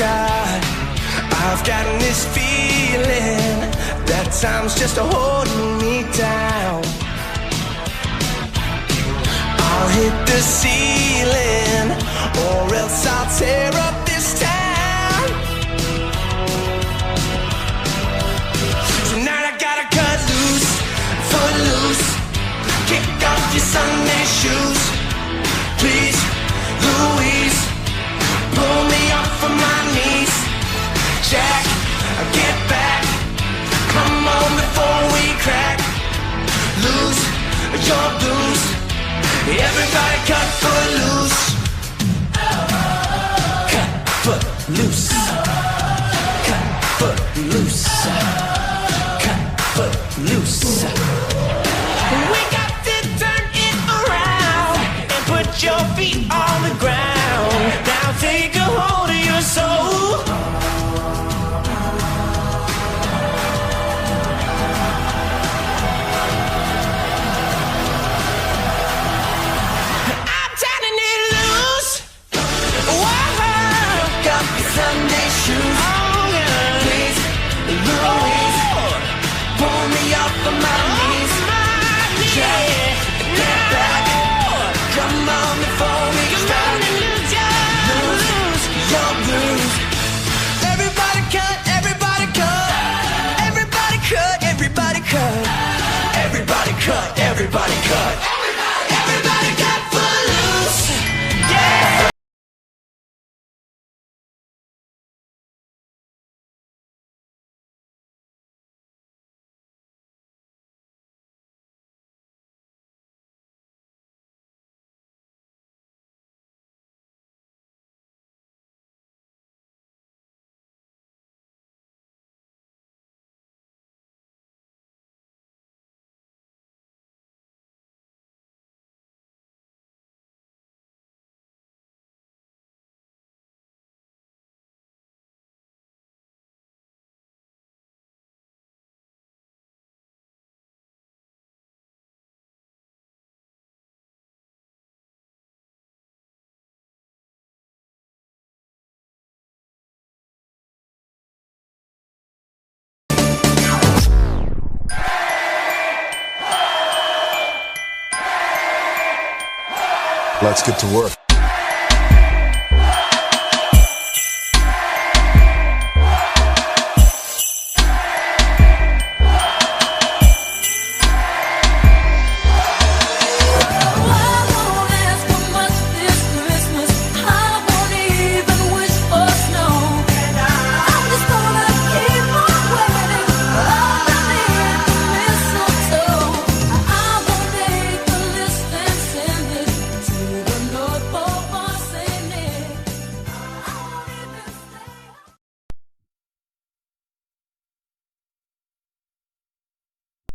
God, I've gotten this feeling that time's just holding me down. I'll hit the ceiling, or else I'll tear up this town. Tonight I gotta cut loose, foot loose, kick off your Sunday shoes. Please, Louise, pull me off of my knees. Jack, get back, come on before we crack. Lose your blues, everybody cut foot loose. Cut foot loose. Cut foot loose. Cut foot loose. We got to turn it around and put your feet on the ground. Now take a hold of your soul. I'm turning it loose. Whoa, got the Sunday shoes. Oh, yeah. Please, Louise, pull me off of my knees. Jack, get back, come on before we start. Lose your blues. Everybody cut, everybody cut. Everybody cut, everybody cut. Everybody cut, everybody cut. Everybody cut foot loose. Yeah. Let's get to work.